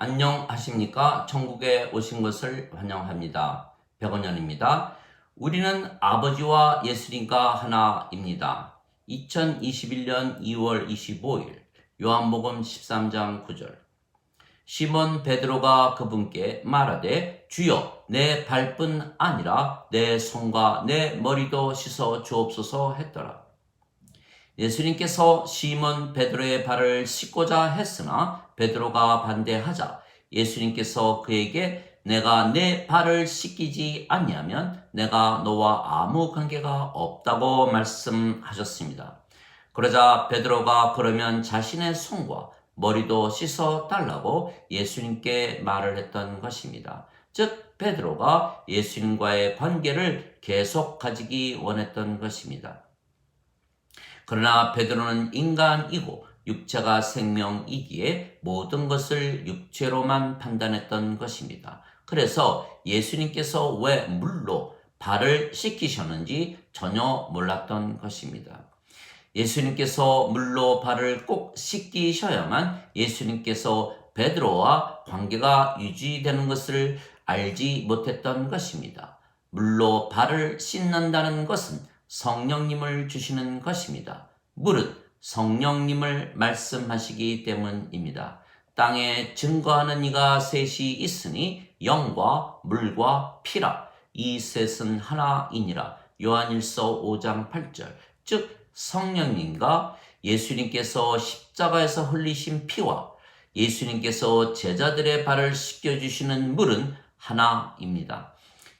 안녕하십니까? 천국에 오신 것을 환영합니다. 백원현입니다. 우리는 아버지와 예수님과 하나입니다. 2021년 2월 25일 요한복음 13장 9절. 시몬 베드로가 그분께 말하되 주여 내 발뿐 아니라 내 손과 내 머리도 씻어 주옵소서 했더라. 예수님께서 시몬 베드로의 발을 씻고자 했으나 베드로가 반대하자 예수님께서 그에게 내가 내 발을 씻기지 아니하면 내가 너와 아무 관계가 없다고 말씀하셨습니다. 그러자 베드로가 그러면 자신의 손과 머리도 씻어 달라고 예수님께 말을 했던 것입니다. 즉 베드로가 예수님과의 관계를 계속 가지기 원했던 것입니다. 그러나 베드로는 인간이고 육체가 생명이기에 모든 것을 육체로만 판단했던 것입니다. 그래서 예수님께서 왜 물로 발을 씻기셨는지 전혀 몰랐던 것입니다. 예수님께서 물로 발을 꼭 씻기셔야만 예수님께서 베드로와 관계가 유지되는 것을 알지 못했던 것입니다. 물로 발을 씻는다는 것은 성령님을 주시는 것입니다. 물은 성령님을 말씀하시기 때문입니다. 땅에 증거하는 이가 셋이 있으니 영과 물과 피라. 이 셋은 하나이니라. 요한일서 5장 8절. 즉 성령님과 예수님께서 십자가에서 흘리신 피와 예수님께서 제자들의 발을 씻겨주시는 물은 하나입니다.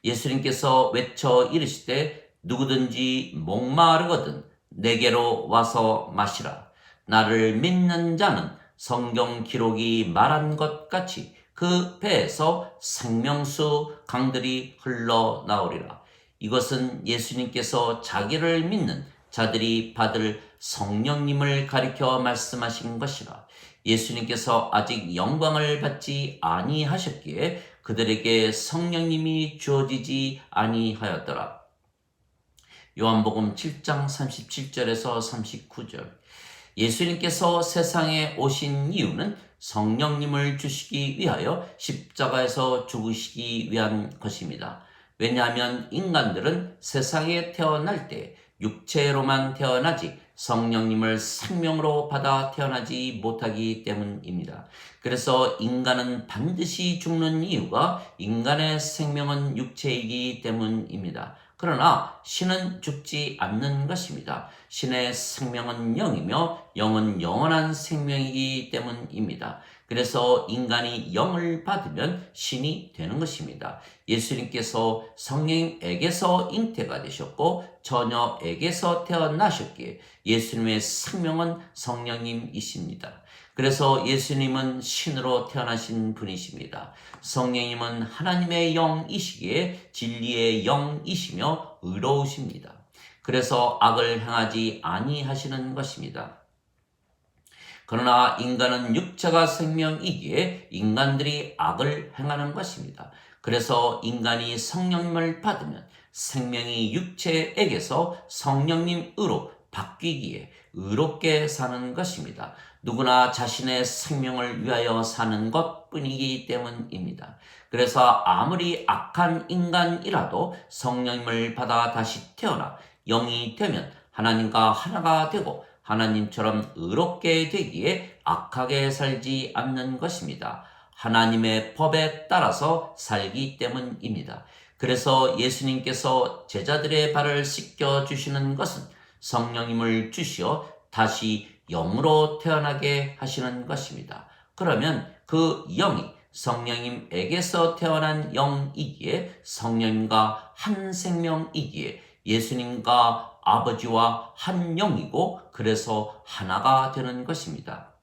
예수님께서 외쳐 이르시되 누구든지 목마르거든 내게로 와서 마시라. 나를 믿는 자는 성경 기록이 말한 것 같이 그 배에서 생명수 강들이 흘러나오리라. 이것은 예수님께서 자기를 믿는 자들이 받을 성령님을 가리켜 말씀하신 것이라. 예수님께서 아직 영광을 받지 아니하셨기에 그들에게 성령님이 주어지지 아니하였더라. 요한복음 7장 37절에서 39절. 예수님께서 세상에 오신 이유는 성령님을 주시기 위하여 십자가에서 죽으시기 위한 것입니다. 왜냐하면 인간들은 세상에 태어날 때 육체로만 태어나지 성령님을 생명으로 받아 태어나지 못하기 때문입니다. 그래서 인간은 반드시 죽는 이유가 인간의 생명은 육체이기 때문입니다. 그러나 신은 죽지 않는 것입니다. 신의 생명은 영이며 영은 영원한 생명이기 때문입니다. 그래서 인간이 영을 받으면 신이 되는 것입니다. 예수님께서 성령에게서 잉태가 되셨고 처녀에게서 태어나셨기에 예수님의 생명은 성령님이십니다. 그래서 예수님은 신으로 태어나신 분이십니다. 성령님은 하나님의 영이시기에 진리의 영이시며 의로우십니다. 그래서 악을 행하지 아니하시는 것입니다. 그러나 인간은 육체가 생명이기에 인간들이 악을 행하는 것입니다. 그래서 인간이 성령님을 받으면 생명이 육체에게서 성령님으로 바뀌기에 의롭게 사는 것입니다. 누구나 자신의 생명을 위하여 사는 것뿐이기 때문입니다. 그래서 아무리 악한 인간이라도 성령님을 받아 다시 태어나 영이 되면 하나님과 하나가 되고 하나님처럼 의롭게 되기에 악하게 살지 않는 것입니다. 하나님의 법에 따라서 살기 때문입니다. 그래서 예수님께서 제자들의 발을 씻겨 주시는 것은 성령님을 주시어 다시 영으로 태어나게 하시는 것입니다. 그러면 그 영이 성령님에게서 태어난 영이기에 성령님과 한 생명이기에 예수님과 아버지와 한 영이고 그래서 하나가 되는 것입니다.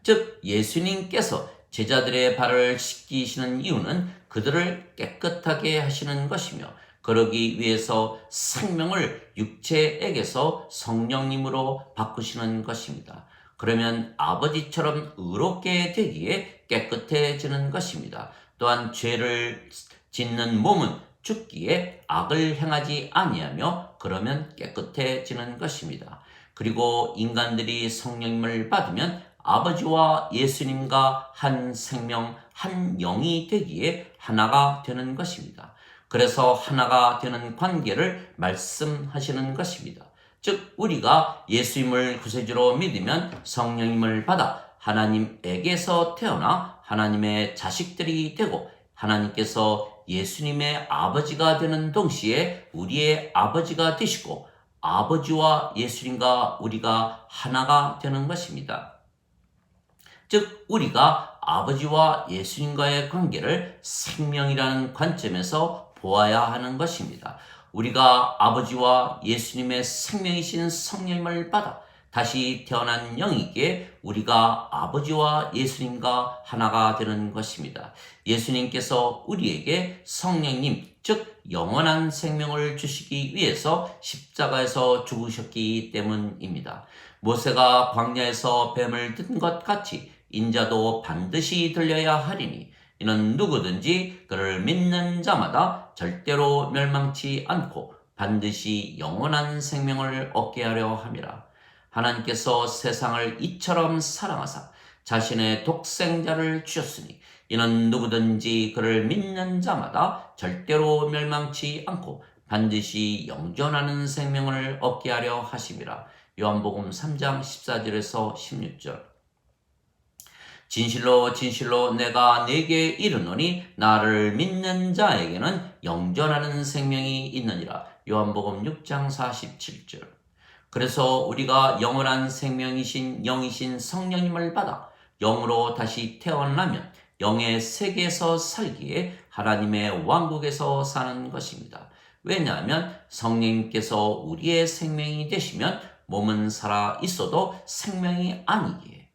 즉 예수님께서 제자들의 발을 씻기시는 이유는 그들을 깨끗하게 하시는 것이며 그러기 위해서 생명을 육체에게서 성령님으로 바꾸시는 것입니다. 그러면 아버지처럼 의롭게 되기에 깨끗해지는 것입니다. 또한 죄를 짓는 몸은 죽기에 악을 행하지 아니하며 그러면 깨끗해지는 것입니다. 그리고 인간들이 성령님을 받으면 아버지와 예수님과 한 생명, 한 영이 되기에 하나가 되는 것입니다. 그래서 하나가 되는 관계를 말씀하시는 것입니다. 즉 우리가 예수님을 구세주로 믿으면 성령님을 받아 하나님에게서 태어나 하나님의 자식들이 되고 하나님께서 예수님의 아버지가 되는 동시에 우리의 아버지가 되시고 아버지와 예수님과 우리가 하나가 되는 것입니다. 즉 우리가 아버지와 예수님과의 관계를 생명이라는 관점에서 보아야 하는 것입니다. 우리가 아버지와 예수님의 생명이신 성령님을 받아 다시 태어난 영이기에 우리가 아버지와 예수님과 하나가 되는 것입니다. 예수님께서 우리에게 성령님, 즉 영원한 생명을 주시기 위해서 십자가에서 죽으셨기 때문입니다. 모세가 광야에서 뱀을 든 것 같이 인자도 반드시 들려야 하리니 이는 누구든지 그를 믿는 자마다 절대로 멸망치 않고 반드시 영원한 생명을 얻게 하려 함이라. 하나님께서 세상을 이처럼 사랑하사 자신의 독생자를 주셨으니 이는 누구든지 그를 믿는 자마다 절대로 멸망치 않고 반드시 영존하는 생명을 얻게 하려 하심이라. 요한복음 3장 14절에서 16절. 진실로 진실로 내가 네게 이르노니 나를 믿는 자에게는 영존하는 생명이 있느니라. 요한복음 6장 47절. 그래서 우리가 영원한 생명이신 영이신 성령님을 받아 영으로 다시 태어나면 영의 세계에서 살기에 하나님의 왕국에서 사는 것입니다. 왜냐하면 성령님께서 우리의 생명이 되시면 몸은 살아 있어도 생명이 아니기에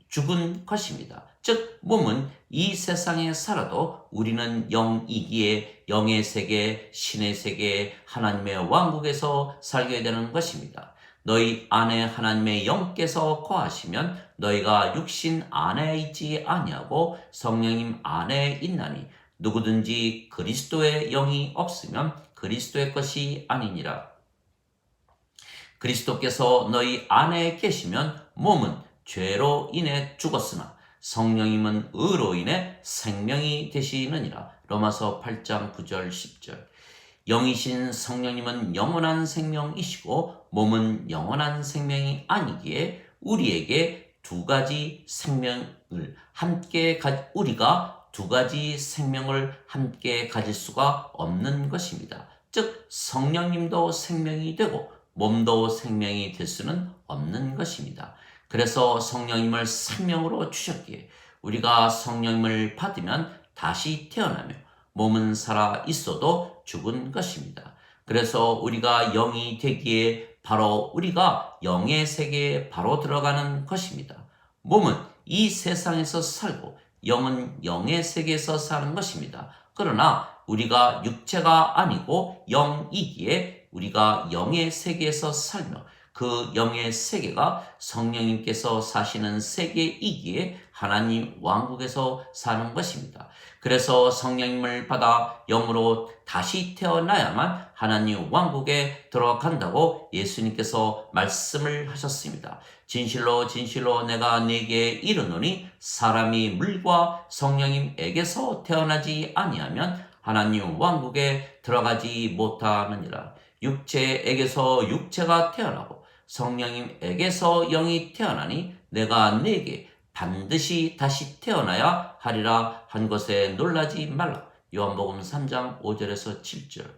죽은 것입니다. 즉 몸은 이 세상에 살아도 우리는 영이기에 영의 세계, 신의 세계, 하나님의 왕국에서 살게 되는 것입니다. 너희 안에 하나님의 영께서 거하시면 너희가 육신 안에 있지 아니하고 성령님 안에 있나니 누구든지 그리스도의 영이 없으면 그리스도의 것이 아니니라. 그리스도께서 너희 안에 계시면 몸은 죄로 인해 죽었으나 성령님은 의로 인해 생명이 되시느니라. 로마서 8장 9절 10절. 영이신 성령님은 영원한 생명이시고 몸은 영원한 생명이 아니기에 우리에게 우리가 두 가지 생명을 함께 가질 수가 없는 것입니다. 즉 성령님도 생명이 되고 몸도 생명이 될 수는 없는 것입니다. 그래서 성령님을 생명으로 주셨기에 우리가 성령님을 받으면 다시 태어나며 몸은 살아 있어도 죽은 것입니다. 그래서 우리가 영이 되기에 바로 우리가 영의 세계에 바로 들어가는 것입니다. 몸은 이 세상에서 살고 영은 영의 세계에서 사는 것입니다. 그러나 우리가 육체가 아니고 영이기에 우리가 영의 세계에서 살며 그 영의 세계가 성령님께서 사시는 세계이기에 하나님 왕국에서 사는 것입니다. 그래서 성령님을 받아 영으로 다시 태어나야만 하나님 왕국에 들어간다고 예수님께서 말씀을 하셨습니다. 진실로 진실로 내가 네게 이르노니 사람이 물과 성령님에게서 태어나지 아니하면 하나님 왕국에 들어가지 못하느니라. 육체에게서 육체가 태어나고 성령님에게서 영이 태어나니 내가 네게 반드시 다시 태어나야 하리라 한 것에 놀라지 말라. 요한복음 3장 5절에서 7절.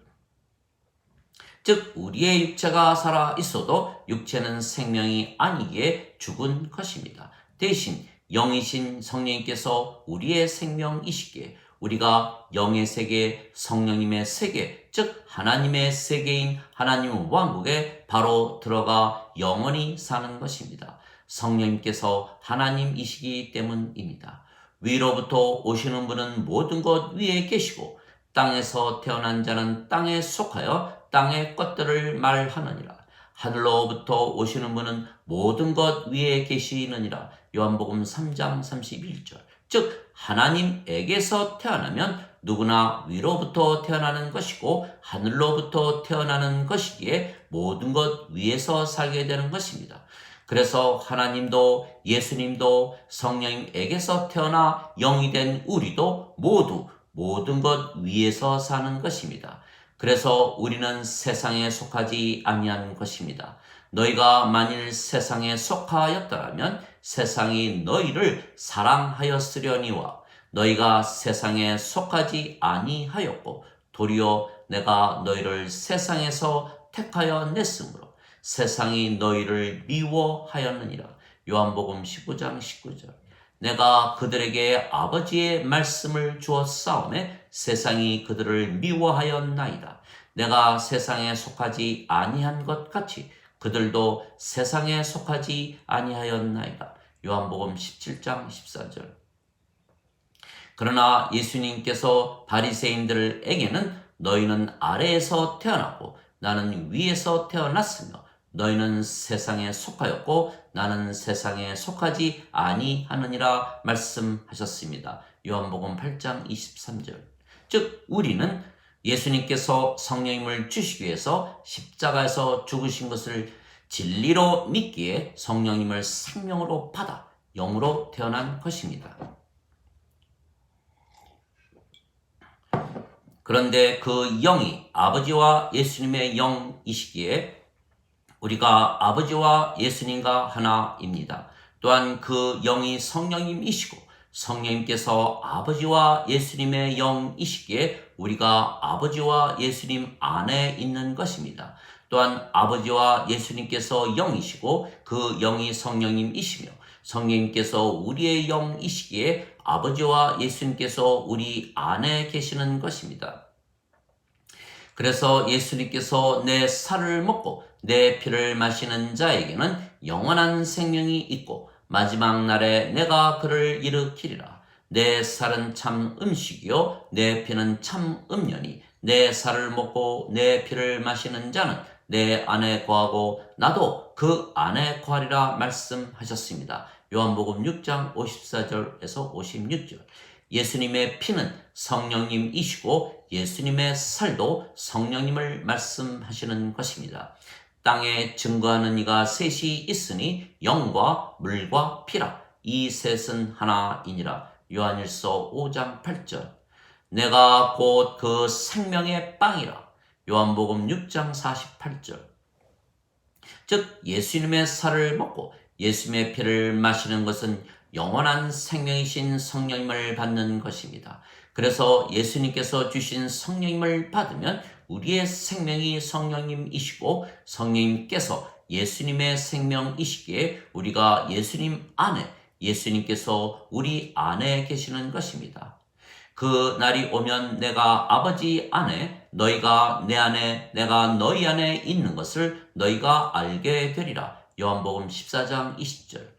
즉 우리의 육체가 살아 있어도 육체는 생명이 아니기에 죽은 것입니다. 대신 영이신 성령님께서 우리의 생명이시기에 우리가 영의 세계, 성령님의 세계, 즉 하나님의 세계인 하나님 왕국에 바로 들어가 영원히 사는 것입니다. 성령님께서 하나님이시기 때문입니다. 위로부터 오시는 분은 모든 것 위에 계시고 땅에서 태어난 자는 땅에 속하여 땅의 것들을 말하느니라. 하늘로부터 오시는 분은 모든 것 위에 계시느니라. 요한복음 3장 31절. 즉 하나님에게서 태어나면 누구나 위로부터 태어나는 것이고 하늘로부터 태어나는 것이기에 모든 것 위에서 살게 되는 것입니다. 그래서 하나님도 예수님도 성령님에게서 태어나 영이 된 우리도 모두 모든 것 위에서 사는 것입니다. 그래서 우리는 세상에 속하지 아니한 것입니다. 너희가 만일 세상에 속하였더라면 세상이 너희를 사랑하였으려니와 너희가 세상에 속하지 아니하였고 도리어 내가 너희를 세상에서 택하여 냈으므로 세상이 너희를 미워하였느니라. 요한복음 19장 19절. 내가 그들에게 아버지의 말씀을 주었사오매 세상이 그들을 미워하였나이다. 내가 세상에 속하지 아니한 것 같이 그들도 세상에 속하지 아니하였나이다. 요한복음 17장 14절. 그러나 예수님께서 바리새인들에게는 너희는 아래에서 태어났고 나는 위에서 태어났으며 너희는 세상에 속하였고 나는 세상에 속하지 아니하느니라 말씀하셨습니다. 요한복음 8장 23절. 즉 우리는 예수님께서 성령님을 주시기 위해서 십자가에서 죽으신 것을 진리로 믿기에 성령님을 생명으로 받아 영으로 태어난 것입니다. 그런데 그 영이 아버지와 예수님의 영이시기에 우리가 아버지와 예수님과 하나입니다. 또한 그 영이 성령님이시고 성령님께서 아버지와 예수님의 영이시기에 우리가 아버지와 예수님 안에 있는 것입니다. 또한 아버지와 예수님께서 영이시고 그 영이 성령님이시며 성령님께서 우리의 영이시기에 아버지와 예수님께서 우리 안에 계시는 것입니다. 그래서 예수님께서 내 살을 먹고 내 피를 마시는 자에게는 영원한 생명이 있고 마지막 날에 내가 그를 일으키리라. 내 살은 참 음식이요 내 피는 참 음료니 내 살을 먹고 내 피를 마시는 자는 내 안에 거하고 나도 그 안에 거하리라 말씀하셨습니다. 요한복음 6장 54절에서 56절. 예수님의 피는 성령님이시고 예수님의 살도 성령님을 말씀하시는 것입니다. 땅에 증거하는 이가 셋이 있으니 영과 물과 피라. 이 셋은 하나이니라. 요한일서 5장 8절. 내가 곧 그 생명의 빵이라. 요한복음 6장 48절. 즉 예수님의 살을 먹고 예수님의 피를 마시는 것은 영원한 생명이신 성령님을 받는 것입니다. 그래서 예수님께서 주신 성령님을 받으면 우리의 생명이 성령님이시고 성령님께서 예수님의 생명이시기에 우리가 예수님 안에 예수님께서 우리 안에 계시는 것입니다. 그 날이 오면 내가 아버지 안에 너희가 내 안에 내가 너희 안에 있는 것을 너희가 알게 되리라. 요한복음 14장 20절.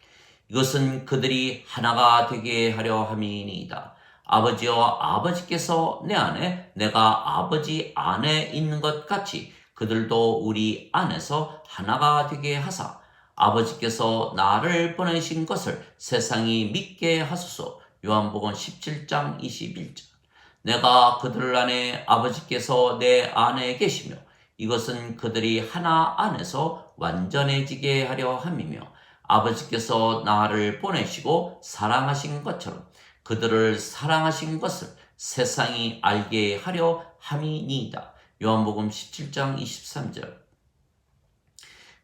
이것은 그들이 하나가 되게 하려 함이니이다. 아버지와 아버지께서 내 안에 내가 아버지 안에 있는 것 같이 그들도 우리 안에서 하나가 되게 하사 아버지께서 나를 보내신 것을 세상이 믿게 하소서. 요한복음 17장 21절. 내가 그들 안에 아버지께서 내 안에 계시며 이것은 그들이 하나 안에서 완전해지게 하려 함이며 아버지께서 나를 보내시고 사랑하신 것처럼 그들을 사랑하신 것을 세상이 알게 하려 함이니이다. 요한복음 17장 23절.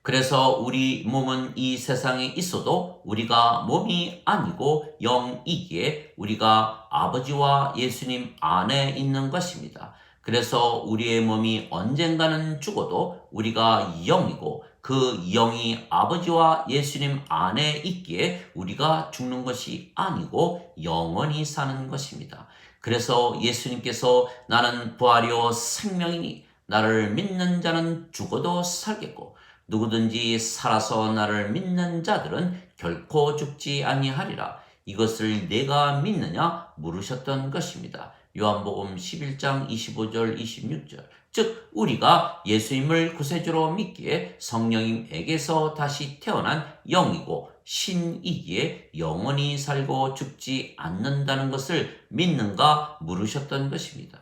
그래서 우리 몸은 이 세상에 있어도 우리가 몸이 아니고 영이기에 우리가 아버지와 예수님 안에 있는 것입니다. 그래서 우리의 몸이 언젠가는 죽어도 우리가 영이고 그 영이 아버지와 예수님 안에 있기에 우리가 죽는 것이 아니고 영원히 사는 것입니다. 그래서 예수님께서 나는 부활이요 생명이니 나를 믿는 자는 죽어도 살겠고 누구든지 살아서 나를 믿는 자들은 결코 죽지 아니하리라. 이것을 내가 믿느냐 물으셨던 것입니다. 요한복음 11장 25절 26절. 즉 우리가 예수님을 구세주로 믿기에 성령님에게서 다시 태어난 영이고 신이기에 영원히 살고 죽지 않는다는 것을 믿는가 물으셨던 것입니다.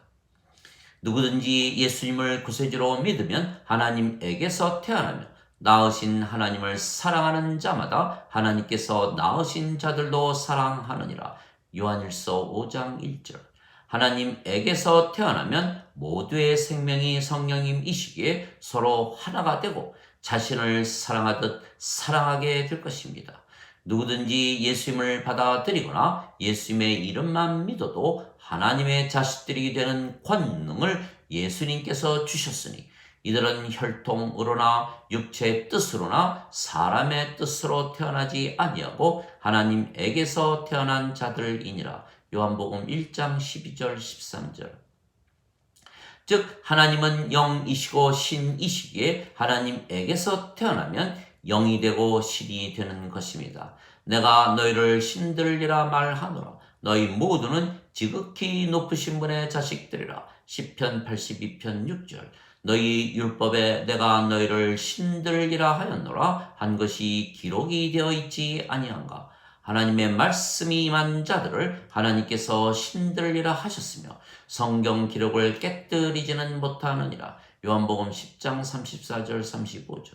누구든지 예수님을 구세주로 믿으면 하나님에게서 태어나며 낳으신 하나님을 사랑하는 자마다 하나님께서 낳으신 자들도 사랑하느니라. 요한일서 5장 1절. 하나님에게서 태어나면 모두의 생명이 성령님이시기에 서로 하나가 되고 자신을 사랑하듯 사랑하게 될 것입니다. 누구든지 예수님을 받아들이거나 예수님의 이름만 믿어도 하나님의 자식들이 되는 권능을 예수님께서 주셨으니 이들은 혈통으로나 육체의 뜻으로나 사람의 뜻으로 태어나지 아니하고 하나님에게서 태어난 자들이니라. 요한복음 1장 12절 13절. 즉 하나님은 영이시고 신이시기에 하나님에게서 태어나면 영이 되고 신이 되는 것입니다. 내가 너희를 신들이라 말하노라. 너희 모두는 지극히 높으신 분의 자식들이라. 시편 82편 6절. 너희 율법에 내가 너희를 신들이라 하였노라 한 것이 기록이 되어 있지 아니한가. 하나님의 말씀이 임한 자들을 하나님께서 신들이라 하셨으며 성경 기록을 깨뜨리지는 못하느니라. 요한복음 10장 34절 35절.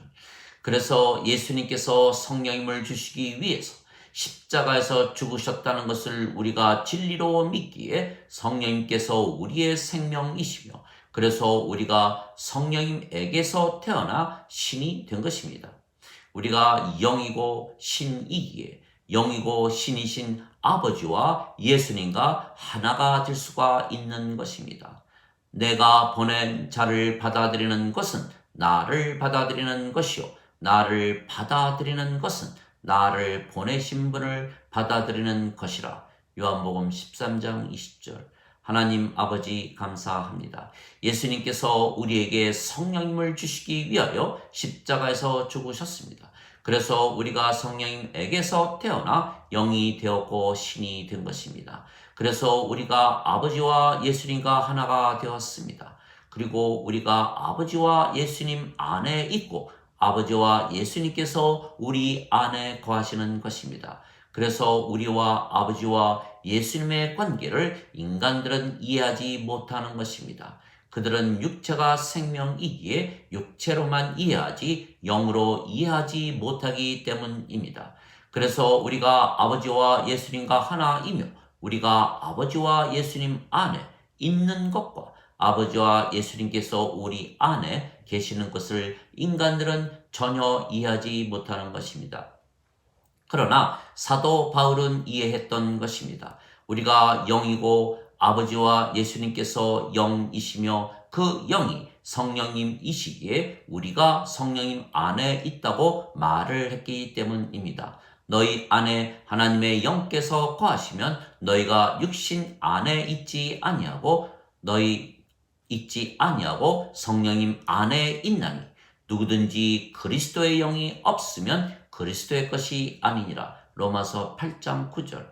그래서 예수님께서 성령님을 주시기 위해서 십자가에서 죽으셨다는 것을 우리가 진리로 믿기에 성령님께서 우리의 생명이시며 그래서 우리가 성령님에게서 태어나 신이 된 것입니다. 우리가 영이고 신이기에 영이고 신이신 아버지와 예수님과 하나가 될 수가 있는 것입니다. 내가 보낸 자를 받아들이는 것은 나를 받아들이는 것이요 나를 받아들이는 것은 나를 보내신 분을 받아들이는 것이라. 요한복음 13장 20절. 하나님 아버지 감사합니다. 예수님께서 우리에게 성령님을 주시기 위하여 십자가에서 죽으셨습니다. 그래서 우리가 성령님에게서 태어나 영이 되었고 신이 된 것입니다. 그래서 우리가 아버지와 예수님과 하나가 되었습니다. 그리고 우리가 아버지와 예수님 안에 있고 아버지와 예수님께서 우리 안에 거하시는 것입니다. 그래서 우리와 아버지와 예수님의 관계를 인간들은 이해하지 못하는 것입니다. 그들은 육체가 생명이기에 육체로만 이해하지 영으로 이해하지 못하기 때문입니다. 그래서 우리가 아버지와 예수님과 하나이며 우리가 아버지와 예수님 안에 있는 것과 아버지와 예수님께서 우리 안에 계시는 것을 인간들은 전혀 이해하지 못하는 것입니다. 그러나 사도 바울은 이해했던 것입니다. 우리가 영이고 아버지와 예수님께서 영이시며 그 영이 성령님이시기에 우리가 성령님 안에 있다고 말을 했기 때문입니다. 너희 안에 하나님의 영께서 거하시면 너희가 육신 안에 있지 아니하고 성령님 안에 있나니 누구든지 그리스도의 영이 없으면 그리스도의 것이 아니니라. 로마서 8장 9절.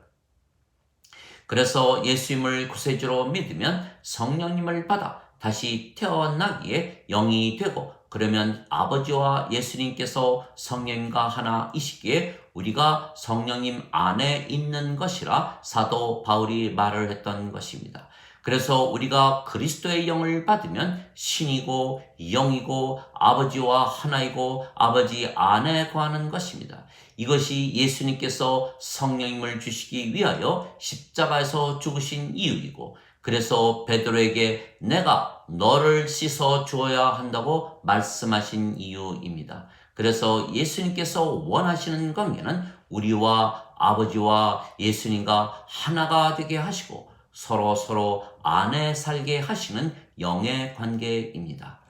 그래서 예수님을 구세주로 믿으면 성령님을 받아 다시 태어나기에 영이 되고 그러면 아버지와 예수님께서 성령님과 하나이시기에 우리가 성령님 안에 있는 것이라 사도 바울이 말을 했던 것입니다. 그래서 우리가 그리스도의 영을 받으면 신이고 영이고 아버지와 하나이고 아버지 안에 거하는 것입니다. 이것이 예수님께서 성령님을 주시기 위하여 십자가에서 죽으신 이유이고 그래서 베드로에게 내가 너를 씻어 주어야 한다고 말씀하신 이유입니다. 그래서 예수님께서 원하시는 관계는 우리와 아버지와 예수님과 하나가 되게 하시고 서로 안에 살게 하시는 영의 관계입니다.